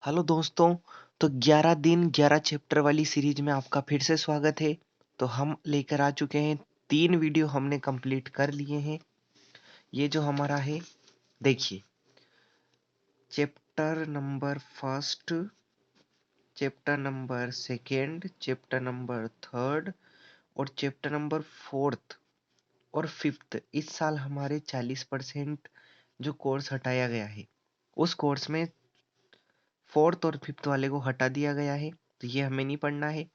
Hello दोस्तों। तो 11 दिन 11 चैप्टर वाली सीरीज में आपका फिर से स्वागत है। तो हम लेकर आ चुके हैं 3 वीडियो हमने कंप्लीट कर लिए हैं। ये जो हमारा है, देखिए, chapter number first, chapter number second, chapter number third और चैप्टर नंबर फोर्थ और फिफ्थ। इस साल हमारे 40% जो कोर्स हटाया गया है, उस कोर्स में फोर्थ और फिफ्थ वाले को हटा दिया गया है। तो ये हमें नहीं पढ़ना है।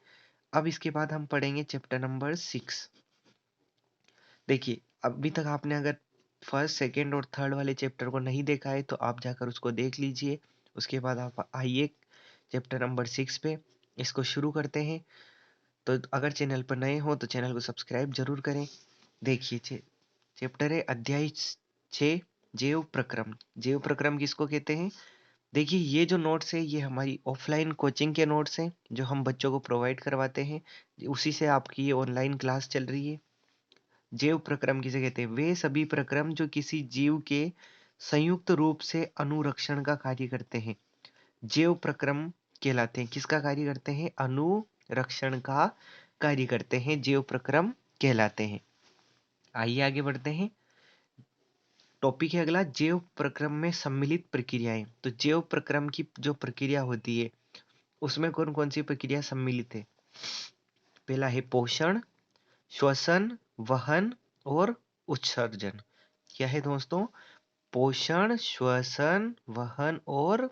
अब इसके बाद हम पढ़ेंगे चैप्टर नंबर 6। देखिए, अभी तक आपने अगर फर्स्ट सेकेंड और थर्ड वाले चैप्टर को नहीं देखा है तो आप जाकर उसको देख लीजिए। उसके बाद आप आइए चैप्टर नंबर 6 पे, इसको शुरू करते हैं। तो अगर चैनल पर नए हो तो चैनल को सब्सक्राइब जरूर करें। देखिए, चैप्टर है अध्याय 6, जेव प्रक्रम। जेव प्रक्रम किसको कहते हैं? देखिए, ये जो नोट्स है ये हमारी ऑफलाइन कोचिंग के नोट्स हैं जो हम बच्चों को प्रोवाइड करवाते हैं। उसी से आपकी ये ऑनलाइन क्लास चल रही है। जैव प्रक्रम किसे कहते हैं? वे सभी प्रक्रम जो किसी जीव के संयुक्त रूप से अनुरक्षण का कार्य करते हैं, जैव प्रक्रम कहलाते हैं। किसका कार्य करते हैं? अनुरक्षण का कार्य करते हैं, जैव प्रक्रम कहलाते हैं। आइए आगे बढ़ते हैं। टॉपिक है अगला, जैव प्रक्रम में सम्मिलित प्रक्रियाएं। तो जैव प्रक्रम की जो प्रक्रिया होती है उसमें कौन कौन सी प्रक्रिया सम्मिलित है? पहला है पोषण, श्वसन, वहन और उत्सर्जन। क्या है दोस्तों? पोषण, श्वसन, वहन और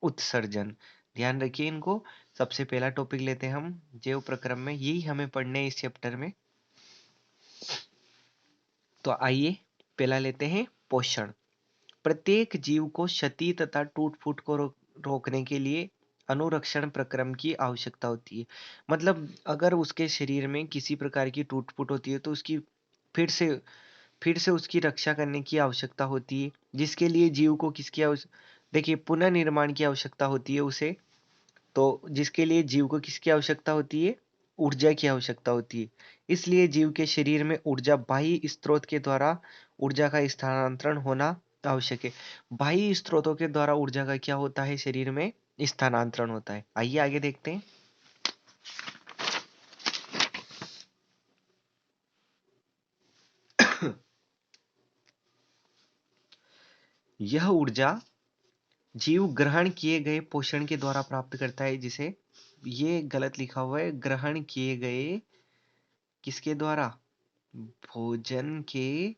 उत्सर्जन। ध्यान रखिए इनको। सबसे पहला टॉपिक लेते हैं हम जैव प्रक्रम में, यही हमें पढ़ने हैं इस चैप्टर में। तो आइए पहला लेते हैं पोषण। प्रत्येक जीव को क्षति तथा टूट फूट को रोकने के लिए अनुरक्षण प्रक्रम की आवश्यकता होती है। मतलब अगर उसके शरीर में किसी प्रकार की टूट फूट होती है तो उसकी फिर से फिर से उसकी रक्षा करने की आवश्यकता होती है, जिसके लिए जीव को किसकी देखिए, पुनर्निर्माण की आवश्यकता होती है उसे। तो जिसके लिए जीव को किसकी आवश्यकता होती है? ऊर्जा की आवश्यकता होती है। इसलिए जीव के शरीर में ऊर्जा बाह्य स्रोत के द्वारा ऊर्जा का स्थानांतरण होना आवश्यक है। बाह्य स्रोतों के द्वारा ऊर्जा का क्या होता है? शरीर में स्थानांतरण होता है। आइए आगे देखते हैं। यह ऊर्जा जीव ग्रहण किए गए पोषण के द्वारा प्राप्त करता है, जिसे, ये गलत लिखा हुआ है, ग्रहण किए गए किसके द्वारा? भोजन के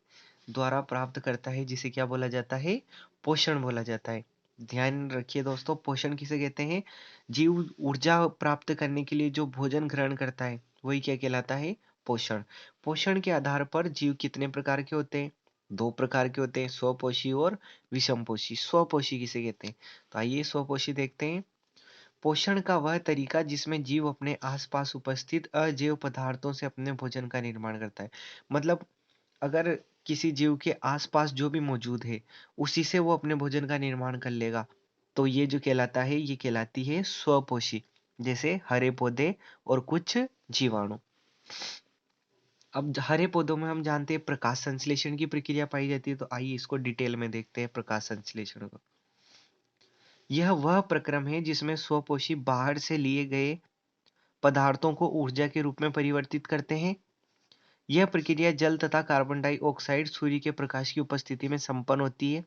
द्वारा प्राप्त करता है, जिसे क्या बोला जाता है? पोषण बोला जाता है। ध्यान रखिए दोस्तों, पोषण किसे कहते हैं? जीव ऊर्जा प्राप्त करने के लिए जो भोजन ग्रहण करता है वही क्या कहलाता है? पोषण। पोषण के आधार पर जीव कितने प्रकार के होते हैं? 2 प्रकार के होते हैं, स्वपोषी और विषमपोषी। स्वपोषी किसे कहते हैं? तो आइए स्वपोषी देखते हैं। पोषण का वह तरीका जिसमें जीव अपने आसपास उपस्थित अजैव पदार्थों से अपने भोजन का निर्माण करता है। मतलब अगर किसी जीव के आसपास जो भी मौजूद है उसी से वो अपने भोजन का निर्माण कर लेगा, तो ये जो कहलाता है, ये कहलाती है स्वपोषी। जैसे हरे पौधे और कुछ जीवाणु। अब हरे पौधों में हम जानते हैं प्रकाश संश्लेषण की प्रक्रिया पाई जाती है। तो आइए इसको डिटेल में देखते हैं, प्रकाश संश्लेषण को। यह वह प्रक्रम है जिसमें स्वपोषी बाहर से लिए गए पदार्थों को ऊर्जा के रूप में परिवर्तित करते हैं। यह प्रक्रिया जल तथा कार्बन डाइऑक्साइड सूर्य के प्रकाश की उपस्थिति में संपन्न होती है।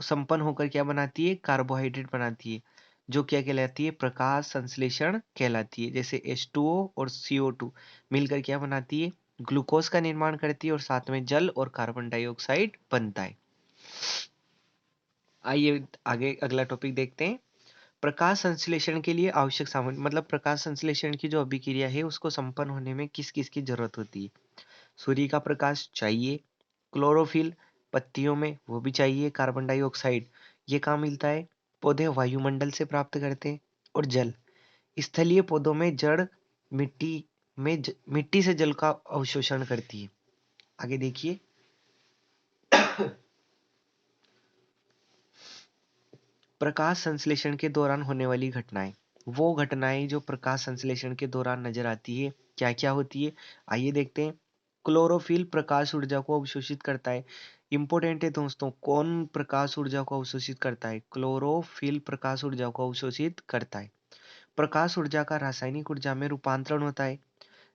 संपन्न होकर क्या बनाती है? कार्बोहाइड्रेट बनाती है, जो क्या कहलाती है? प्रकाश संश्लेषण कहलाती है। जैसे H2O और CO2 मिलकर क्या बनाती है? ग्लूकोज का निर्माण करती है और साथ में जल और कार्बन डाइऑक्साइड बनता है। आइए आगे अगला टॉपिक देखते हैं। प्रकाश संश्लेषण के लिए आवश्यक सामग्री। मतलब प्रकाश संश्लेषण की जो अभिक्रिया है उसको संपन्न होने में किस किस की जरूरत होती है? सूर्य का प्रकाश चाहिए, क्लोरोफिल पत्तियों में वो भी चाहिए, कार्बन डाइऑक्साइड ये कहाँ मिलता है? पौधे वायुमंडल से प्राप्त करते हैं, और जल स्थलीय पौधों में जड़ मिट्टी से जल का अवशोषण करती है। आगे देखिए। प्रकाश संश्लेषण के दौरान होने वाली घटनाएं, वो घटनाएं जो प्रकाश संश्लेषण के दौरान नजर आती है, क्या क्या होती है? आइए देखते हैं। क्लोरोफिल प्रकाश ऊर्जा को अवशोषित करता है। इंपॉर्टेंट है दोस्तों, कौन प्रकाश ऊर्जा को अवशोषित करता है? क्लोरोफिल प्रकाश ऊर्जा को अवशोषित करता है। प्रकाश ऊर्जा का रासायनिक ऊर्जा में रूपांतरण होता है।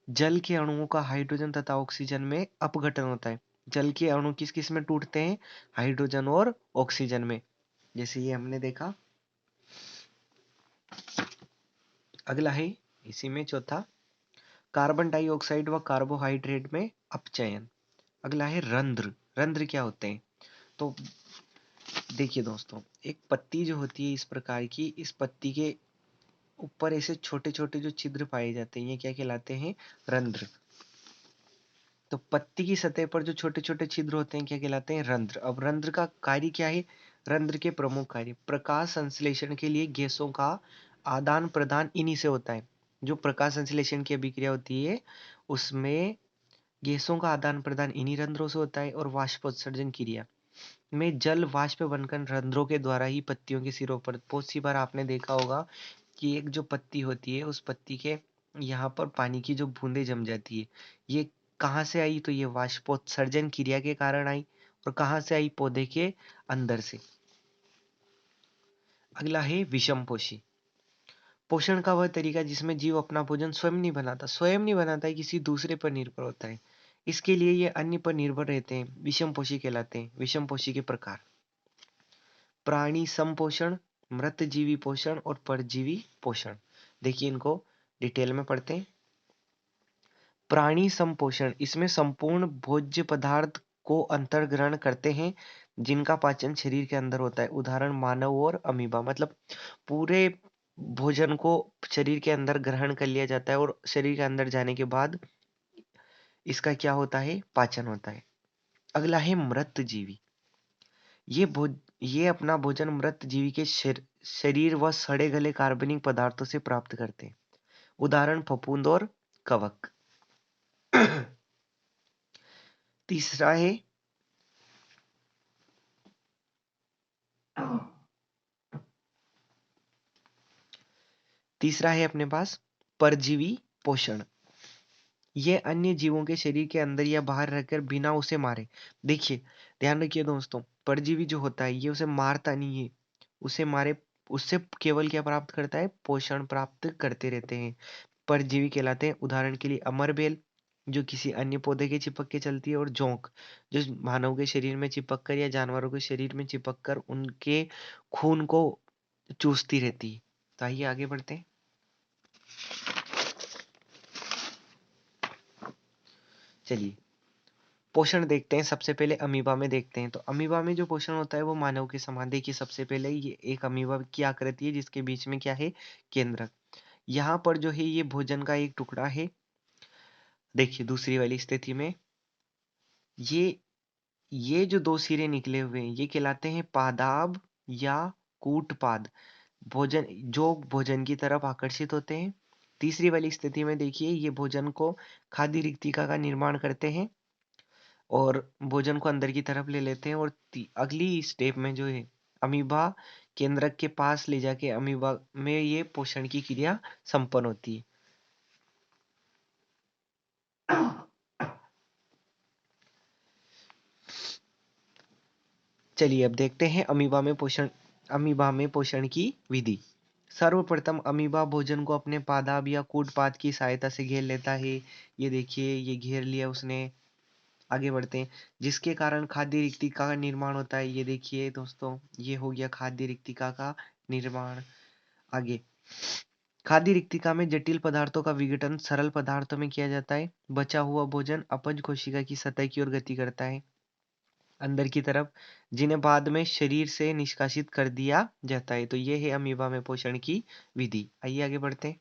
जल के अणुओं का हाइड्रोजन तथा ऑक्सीजन में अपघटन होता है। जल के अणु किस किस में टूटते हैं? हाइड्रोजन और ऑक्सीजन में, जैसे ये हमने देखा। अगला है इसी में चौथा, कार्बन डाइऑक्साइड व कार्बोहाइड्रेट में अपचयन। अगला है रंध्र। रंध्र क्या होते हैं? तो देखिए दोस्तों, एक पत्ती जो होती है इस प्रकार की, इस पत्ती के ऊपर ऐसे छोटे छोटे जो छिद्र पाए जाते हैं, ये क्या कहलाते हैं? रंध्र। तो पत्ती की सतह पर जो छोटे छोटे छिद्र होते हैं क्या कहलाते हैं? रंध्र। अब रंध्र का कार्य क्या है? रंध्र के प्रमुख कार्य, प्रकाश संश्लेषण के लिए गैसों का आदान प्रदान इन्हीं से होता है। जो प्रकाश संश्लेषण की अभिक्रिया होती है उसमें गैसों का आदान प्रदान इन्हीं रंध्रों से होता है। और वाष्पोत्सर्जन क्रिया में जल वाष्प बनकर रंध्रों के द्वारा ही पत्तियों के सिरों पर, बहुत सी बार आपने देखा होगा कि एक जो पत्ती होती है उस पत्ती के यहाँ पर पानी की जो बूंदें जम जाती है, ये कहाँ से आई? तो ये वाष्पोत्सर्जन क्रिया के कारण आई। और कहाँ से आई? पौधे के अंदर से। अगला है विषमपोषी। पोषण का वह तरीका जिसमें जीव अपना भोजन स्वयं नहीं बनाता, स्वयं नहीं बनाता है, किसी दूसरे पर निर्भर होता है। इसके लिए ये अन्य पर निर्भर रहते हैं, विषमपोषी कहलाते हैं। विषमपोषी के प्रकार, प्राणी संपोषण, मृतजीवी पोषण और परजीवी पोषण। देखिए इनको डिटेल में पढ़ते हैं। प्राणी संपोषण, इसमें संपूर्ण भोज्य पदार्थ को अंतर्ग्रहण करते हैं जिनका पाचन शरीर के अंदर होता है। उदाहरण मानव और अमीबा, मतलब पूरे भोजन को शरीर के अंदर ग्रहण कर लिया जाता है और शरीर के अंदर जाने के बाद इसका क्या होता है? पाचन होता है। अगला है मृत जीवी। ये अपना भोजन मृत जीवी के शरीर व सड़े गले कार्बनिक पदार्थों से प्राप्त करते हैं। उदाहरण फफूंद और कवक। तीसरा है अपने पास परजीवी पोषण। ये अन्य जीवों के शरीर के अंदर या बाहर रहकर बिना उसे मारे, देखिए ध्यान रखिए दोस्तों, परजीवी जो होता है ये उसे मारता नहीं है, उसे मारे उससे केवल क्या प्राप्त करता है? पोषण प्राप्त करते रहते हैं, परजीवी कहलाते हैं। उदाहरण के लिए अमरबेल जो किसी अन्य पौधे के चिपक के चलती है, और जोंक जो मानव के शरीर में चिपक कर या जानवरों के शरीर में चिपक कर उनके खून को चूसती रहती है। तो आइए आगे बढ़ते हैं। चलिए पोषण देखते हैं। सबसे पहले अमीबा में देखते हैं। तो अमीबा में जो पोषण होता है वो मानव के समान। देखिए सबसे पहले ये एक अमीबा की आकृति है जिसके बीच में क्या है? केंद्रक। यहाँ पर जो है ये भोजन का एक टुकड़ा है। देखिए दूसरी वाली स्थिति में ये जो दो सिरे निकले हुए हैं ये कहलाते हैं पादाब या कूटपाद। भोजन जो भोजन की तरफ आकर्षित होते हैं। तीसरी वाली स्थिति में देखिए ये भोजन को खाद्य रिक्तिका का निर्माण करते हैं और भोजन को अंदर की तरफ ले लेते हैं। और अगली स्टेप में जो है अमीबा केंद्रक के पास ले जाके अमीबा में ये पोषण की क्रिया संपन्न होती है। चलिए अब देखते हैं अमीबा में पोषण की विधि। सर्वप्रथम अमीबा भोजन को अपने पादाब या कूटपाद की सहायता से घेर लेता है। ये देखिए ये घेर लिया उसने। आगे बढ़ते हैं, जिसके कारण खाद्य रिक्तिका का निर्माण होता है। ये देखिए दोस्तों ये हो गया खाद्य रिक्तिका का निर्माण। आगे खाद्य रिक्तिका में जटिल पदार्थों का विघटन सरल पदार्थों में किया जाता है। बचा हुआ भोजन अपज कोशिका की सतह की ओर गति करता है अंदर की तरफ, जिन्हें बाद में शरीर से निष्कासित कर दिया जाता है। तो ये है अमीबा में पोषण की विधि। आइए आगे बढ़ते हैं।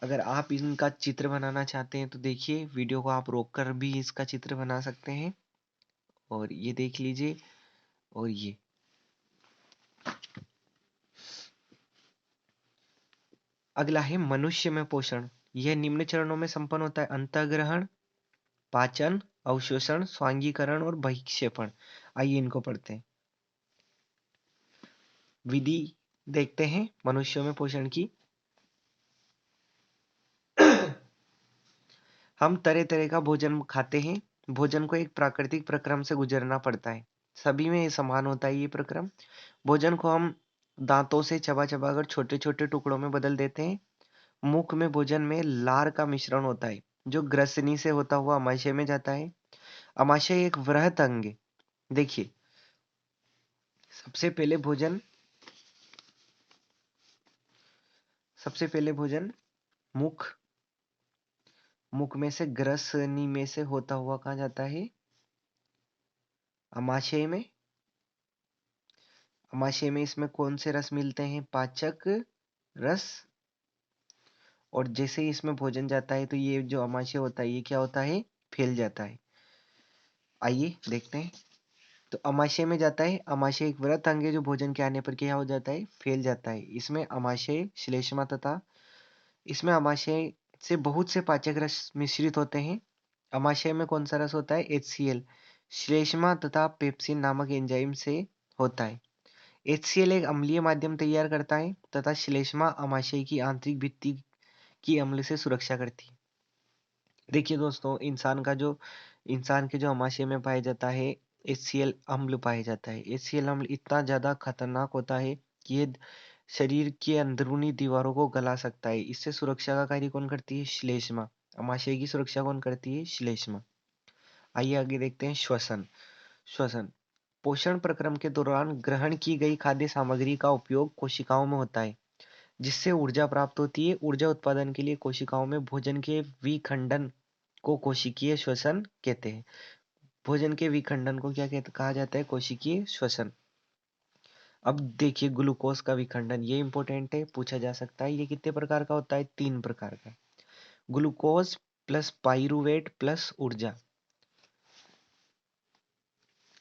अगर आप इनका चित्र बनाना चाहते हैं तो देखिए वीडियो को आप रोक कर भी इसका चित्र बना सकते हैं। और ये देख लीजिए। और ये अगला है मनुष्य में पोषण। यह निम्न चरणों में संपन्न होता है: अंतःग्रहण, पाचन, अवशोषण, स्वांगीकरण और बहिक्षेपण। आइए इनको पढ़ते हैं। विधि देखते हैं मनुष्यों में पोषण की। हम तरह तरह का भोजन खाते हैं भोजन को एक प्राकृतिक प्रक्रम से गुजरना पड़ता है। सभी में समान होता है ये प्रक्रम। भोजन को हम दांतों से चबा-चबा कर छोटे-छोटे टुकड़ों में बदल देते हैं। मुख में भोजन में लार का मिश्रण होता है, जो ग्रसनी से होता हुआ अमाशय में जाता है। अमाशय एक वृहत अंग है। देखिए, सबसे पहले भोजन मुख मुख में से ग्रसनी में से होता हुआ कहाँ जाता है? अमाशय में। अमाशय में इसमें कौन से रस मिलते हैं? पाचक रस। और जैसे ही इसमें भोजन जाता है तो ये जो अमाशय होता है ये क्या होता है? फैल जाता है। आइए देखते हैं। तो अमाशय में जाता है। अमाशय एक व्रत अंग है जो भोजन के आने पर क्या हो जाता है? फैल जाता है। इसमें अमाशय, श्लेष्मा तथा इसमें अमाशय से बहुत से पाचक रस मिश्रित होते हैं। अमाशय में कौन सा रस होता है? HCl। श्लेष्मा तथा पेप्सिन नामक एंजाइम से होता है। HCl एक अम्लीय माध्यम तैयार करता है तथा श्लेष्मा अमाशय की आंतरिक भित्ति की अम्ल से सुरक्षा करती है। देखिए दोस्तों, इंसान के जो अमाशय में पाया जाता है HCl अम्ल पाया जाता है। HCl अम्ल इतना ज्यादा खतरनाक होता है कि ये शरीर के अंदरूनी दीवारों को गला सकता है। इससे सुरक्षा का कार्य कौन करती है? श्लेष्मा। अमाशय की सुरक्षा कौन करती है? श्लेष्मा। आइए आगे देखते हैं श्वसन। श्वसन पोषण प्रक्रम के दौरान ग्रहण की गई खाद्य सामग्री का उपयोग कोशिकाओं में होता है, जिससे ऊर्जा प्राप्त होती है। ऊर्जा उत्पादन के लिए कोशिकाओं में भोजन के विखंडन को कोशिकीय श्वसन कहते हैं। भोजन के विखंडन को कहा जाता है? कोशिकीय श्वसन। अब देखिए, ग्लूकोज का विखंडन, ये इंपॉर्टेंट है, पूछा जा सकता है। ये कितने प्रकार का होता है? 3 प्रकार का। ग्लूकोज प्लस पाइरूवेट प्लस ऊर्जा,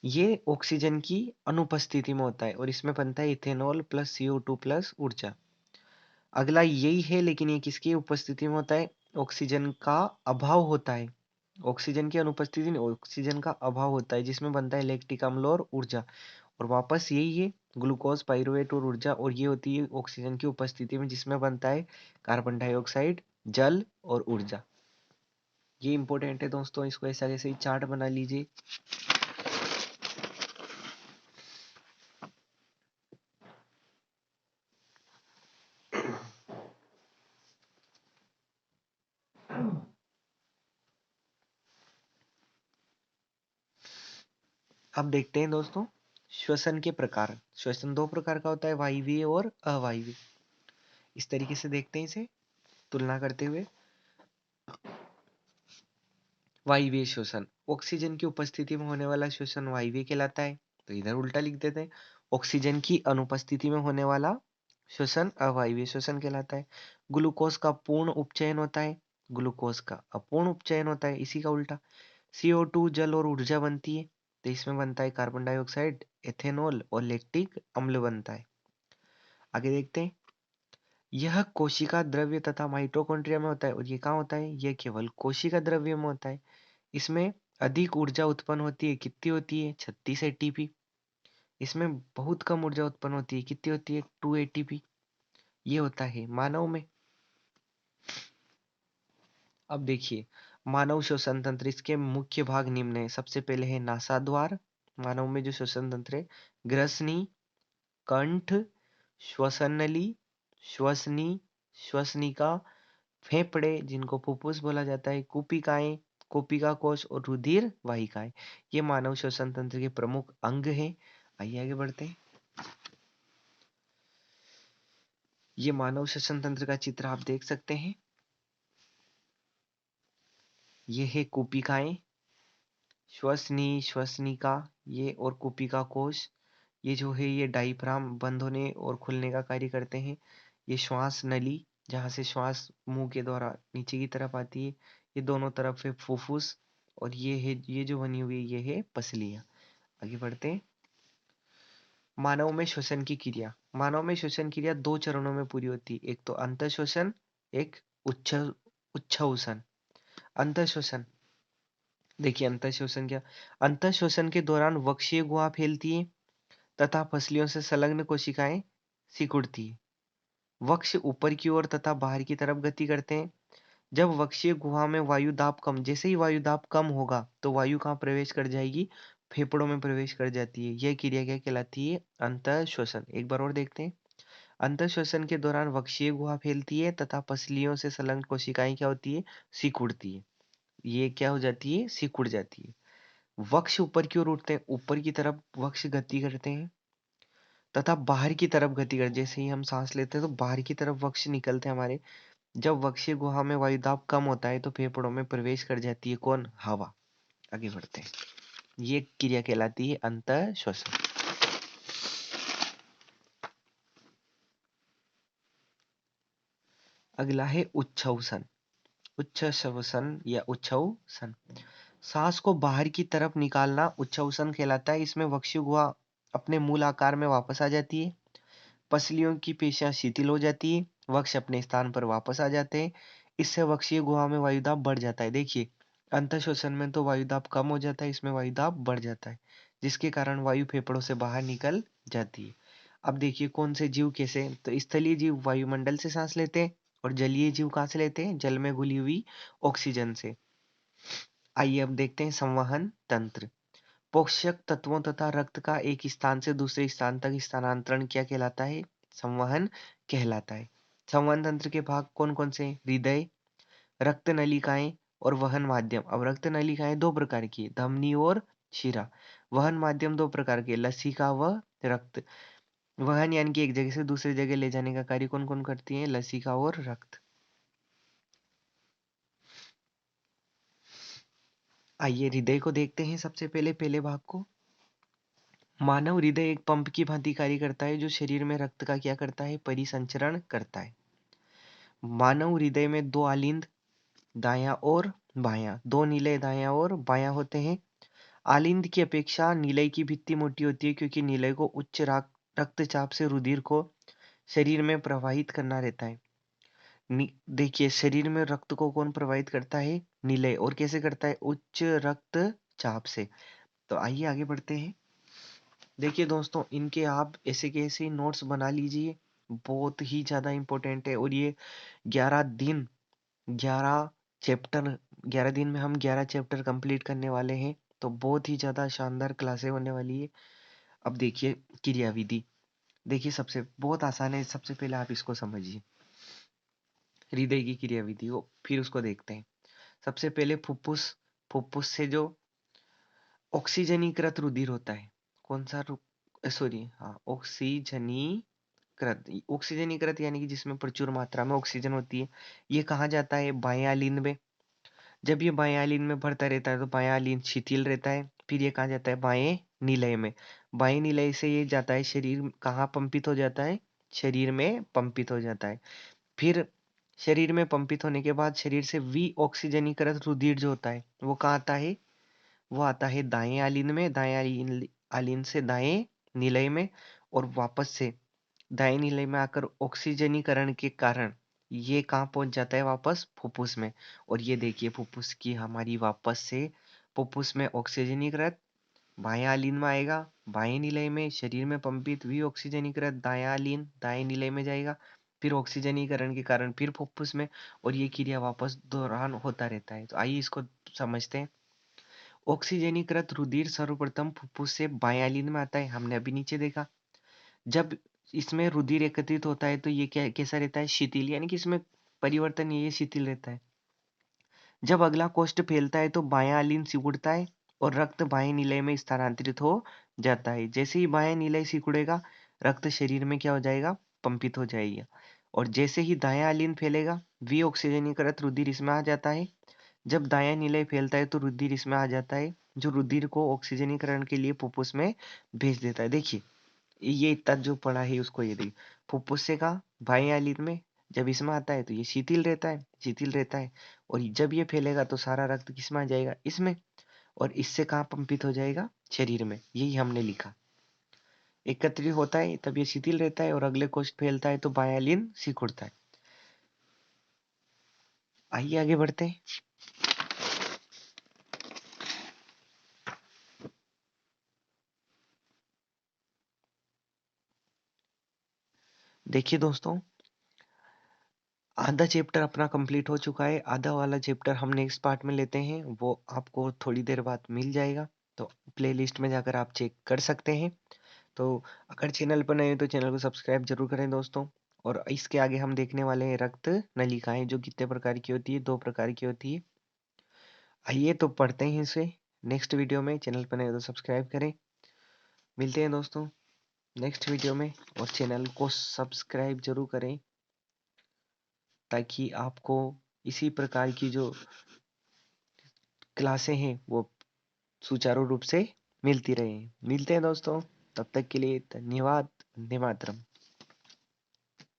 ये ऑक्सीजन की अनुपस्थिति में होता है और इसमें बनता है इथेनॉल प्लस CO2 प्लस ऊर्जा। अगला यही है, लेकिन ये किसकी उपस्थिति में होता है? ऑक्सीजन का अभाव होता है। ऑक्सीजन की अनुपस्थिति नहीं, ऑक्सीजन का अभाव होता है, जिसमें बनता है लैक्टिक अम्ल और ऊर्जा। और वापस यही है, ग्लूकोज, पाइरूवेट और ऊर्जा, और ये होती है ऑक्सीजन की उपस्थिति में, जिसमें बनता है कार्बन डाइऑक्साइड, जल और ऊर्जा। ये इंपॉर्टेंट है दोस्तों, इसको ऐसा कैसे ही चार्ट बना लीजिए। अब देखते हैं दोस्तों श्वसन के प्रकार। श्वसन 2 प्रकार का होता है, वायवीय और अवायवीय। इस तरीके से देखते हैं इसे तुलना करते हुए। वायवीय श्वसन, ऑक्सीजन की उपस्थिति में होने वाला श्वसन वायवीय कहलाता है। तो इधर उल्टा लिख देते हैं, ऑक्सीजन की अनुपस्थिति में होने वाला श्वसन अवायवीय श्वसन कहलाता है। ग्लूकोज का पूर्ण उपचयन होता है, ग्लूकोज का अपूर्ण उपचयन होता है, इसी का उल्टा। CO2 जल और ऊर्जा बनती है, तो इसमें बनता है कार्बन डाइऑक्साइड, एथेनॉल और लैक्टिक अम्ल बनता है। आगे देखते हैं। यह कोशिका द्रव्य तथा माइटोकॉन्ड्रिया में होता है, और ये कहाँ होता है? यह केवल कोशिका द्रव्य में होता है। इसमें अधिक ऊर्जा उत्पन्न होती है, कितनी होती है? 36 ATP। इसमें बहुत कम ऊर्जा उत्पन्न होती है, कितनी होती है? 2 ATP। ये होता है मानव में। अब देखिए, मानव श्वसन तंत्र, इसके मुख्य भाग निम्न है। सबसे पहले है नासाद्वार। मानव में जो श्वसन तंत्र है, ग्रसनी, कंठ, श्वसन नली, श्वसनी, श्वसनिका, फेफड़े जिनको फुफ्फुस बोला जाता है, कुपिकाएं, कुपिका कोश और रुधिर वाहिकाएं, ये मानव श्वसन तंत्र के प्रमुख अंग हैं। आइए आगे बढ़ते हैं। ये मानव श्वसन तंत्र का चित्र आप देख सकते हैं। ये है कुपिकाएं, श्वसनी, श्वसनिका, ये और कुपिका कोश, ये जो है ये डायफ्राम बंद होने और खुलने का कार्य करते हैं। ये श्वास नली, जहाँ से श्वास मुंह के द्वारा नीचे की तरफ आती है। ये दोनों तरफ है फुफ्फुस, और ये है, ये जो बनी हुई है, ये है पसलियां। आगे बढ़ते हैं। मानव में श्वसन की क्रिया। मानव में श्वसन क्रिया 2 चरणों में पूरी होती है, एक तो अंतःश्वसन, एक उच्छ उच्छ्वसन। अंतःश्वसन, देखिए अंतःश्वसन क्या? अंतःश्वसन के दौरान वक्षीय गुहा फैलती है तथा पसलियों से संलग्न कोशिकाएं सिकुड़ती है। वक्ष ऊपर की ओर तथा बाहर की तरफ गति करते हैं, जब वक्षीय गुहा में वायु दाब कम, जैसे ही वायु दाब कम होगा तो वायु कहाँ प्रवेश कर जाएगी, फेफड़ों में प्रवेश कर जाती है। यह क्रिया क्या कहलाती है, अंतः श्वसन। एक बार और देखते हैं। अंतः श्वसन के दौरान वक्षीय गुहा फैलती है तथा पसलियों से संलग्न कोशिकाएं क्या होती है, सिकुड़ती है। ये क्या हो जाती है, सिकुड़ जाती है। वक्ष ऊपर की ओर उठते हैं, ऊपर की तरफ वक्ष गति करते हैं तथा बाहर की तरफ गति करते, जैसे ही हम सांस लेते हैं तो बाहर की तरफ वक्ष निकलते हैं हमारे। जब वक्षीय गुहा में वायु दाब कम होता है तो फेफड़ों में प्रवेश कर जाती है कौन, हवा। आगे बढ़ते हैं। ये क्रिया कहलाती है अंतः श्वसन। अगला है उच्छ्वसन। उच्छ्वसन या उच्छ्वसन, सांस को बाहर की तरफ निकालना उच्छ्वसन कहलाता है। इसमें वक्षीय गुहा अपने मूल आकार में वापस आ जाती है, पसलियों की पेशियां शिथिल हो जाती है, वक्ष अपने स्थान पर वापस आ जाते हैं। इससे वक्षीय गुहा में वायुदाब बढ़ जाता है। देखिए, अंतः श्वसन में तो वायुदाब कम हो जाता है, इसमें वायुदाब बढ़ जाता है, जिसके कारण वायु फेफड़ों से बाहर निकल जाती है। अब देखिए कौन से जीव कैसे, तो स्थलीय जीव वायुमंडल से सांस लेते हैं और जलीय जीव कहाँ से लेते हैं, जल में घुली हुई ऑक्सीजन से। आइए अब देखते हैं संवहन तंत्र। पोषक तत्वों तथा रक्त का एक स्थान से दूसरे स्थान तक स्थानांतरण क्या कहलाता है, संवहन कहलाता है। संवहन तंत्र के भाग कौन कौन से, हृदय, रक्त नलिकाएं और वहन माध्यम। अब रक्त नलिकाएं दो प्रकार की, धमनी और शिरा। वहन माध्यम दो प्रकार के, लसिका व रक्त। वहन यानी कि एक जगह से दूसरी जगह ले जाने का कार्य कौन कौन करती है, लसिका और रक्त। आइए हृदय को देखते हैं सबसे पहले, पहले भाग को। मानव हृदय एक पंप की भांति कार्य करता है जो शरीर में रक्त का क्या करता है, परिसंचरण करता है। मानव हृदय में दो आलिंद, दायां और बायां, दो नीले दायां और बायां होते हैं। आलिंद की अपेक्षा नीलय की भित्ति मोटी होती है क्योंकि नीलय को उच्च रक्तचाप से रुधिर को शरीर में प्रवाहित करना रहता है। देखिए शरीर में रक्त को कौन प्रवाहित करता है, नीलय, और कैसे करता है, उच्च रक्तचाप से। तो आइए आगे बढ़ते हैं। देखिए दोस्तों, इनके आप ऐसे के ऐसे नोट्स बना लीजिए, बहुत ही ज्यादा इंपॉर्टेंट है। और ये 11 दिन, 11 चैप्टर, 11 दिन में हम 11 चैप्टर कंप्लीट करने वाले हैं। तो बहुत ही ज्यादा शानदार क्लासे होने वाली है। अब देखिए क्रियाविधि, देखिए सबसे बहुत आसान है, सबसे पहले आप इसको समझिए, हृदय की क्रियाविधि को, फिर उसको देखते हैं। सबसे पहले फुफ्फुस, फुफ्फुस से जो ऑक्सीजनीकृत रुधिर होता है, कौन सा, सॉरी हाँ, ऑक्सीजनीकृत यानी कि जिसमें प्रचुर मात्रा में ऑक्सीजन होती है। ये कहाँ जाता है, बाएं आलिंद में। जब ये बाएं आलिंद में भरता रहता है तो बायां आलिंद शिथिल रहता है। फिर ये कहाँ जाता है, बाएं नीलय में। बाएं नीलय से ये जाता है, शरीर कहाँ पंपित हो जाता है, शरीर में पंपित हो जाता है। फिर शरीर में पंपित होने के बाद शरीर से ऑक्सीजनीकृत रुधिर जो होता है वो कहाँ आता है, वो आता है दाएं आलिंद में, दाएं आलिंद से दाएं नीलय में, और वापस से दाएं नीलय में आकर ऑक्सीजनीकरण के कारण ये कहाँ पहुंच जाता है, वापस फुफ्फुस में। और ये देखिए फुफ्फुस की हमारी वापस से फुफ्फुस में ऑक्सीजनीकृत बाएं आलिंद में आएगा, बाएं नीलय में शरीर में पंपित ऑक्सीजनीकृत दायां आलिंद दाएं नीलय में जाएगा, फिर ऑक्सीजनीकरण के कारण फिर फुफ्फुस में, और ये क्रिया वापस दौरान होता रहता है। तो आइए इसको समझते हैं। ऑक्सीजनीकृत रुधिर सर्वप्रथम फुफ्फुस से बाएं आलिंद में आता है, हमने अभी नीचे देखा। जब इसमें रुधिर एकत्रित होता है तो ये क्या कैसा रहता है, शिथिल, यानी कि इसमें परिवर्तन, ये शिथिल रहता है। जब अगला कोष्ठ फैलता है तो बायां आलिंद सिकुड़ता है और रक्त बाएं नीलय में स्थानांतरित हो जाता है। जैसे ही बायां नीलय सिकुड़ेगा, रक्त शरीर में क्या हो जाएगा, पंपित हो जाएगा। और जैसे ही दायां आलिंद फैलेगा, ऑक्सीजनीकृत रुधिर इसमें आ जाता है। जब दायां नीलय फैलता है तो रुधिर इसमें आ जाता है, जो रुधिर को ऑक्सीजनीकरण के लिए फुफ्फुस में भेज देता है। देखिए ये इतना जो पढ़ा है उसको ये देखिए, फुफ्फुस से कहा बाएं आलिंद में, जब इसमें आता है तो ये शिथिल रहता है, शिथिल रहता है। और जब ये फैलेगा तो सारा रक्त किसमें आ जाएगा, इसमें, और इससे कहाँ पंपित हो जाएगा, शरीर में। यही हमने लिखा, एकत्रित होता है तब ये शिथिल रहता है और अगले कोष्ठ फैलता है तो बाएं आलिंद सिकुड़ता है। आइए आगे बढ़ते हैं। देखिए दोस्तों, आधा चैप्टर अपना कंप्लीट हो चुका है, आधा वाला चैप्टर हम नेक्स्ट पार्ट में लेते हैं, वो आपको थोड़ी देर बाद मिल जाएगा, तो प्लेलिस्ट में जाकर आप चेक कर सकते हैं। तो अगर चैनल पर नए हैं तो चैनल को सब्सक्राइब जरूर करें दोस्तों। और इसके आगे हम देखने वाले हैं रक्त नलिकाएं, जो कितने प्रकार की होती है, 2 प्रकार की होती है। आइए तो पढ़ते हैं इसे नेक्स्ट वीडियो में। चैनल पर नए हो तो सब्सक्राइब करें। मिलते हैं दोस्तों नेक्स्ट वीडियो में, और चैनल को सब्सक्राइब जरूर करें ताकि आपको इसी प्रकार की जो क्लासें हैं वो सुचारू रूप से मिलती रहे। मिलते हैं दोस्तों, तब तक के लिए धन्यवाद। वंदे मातरम।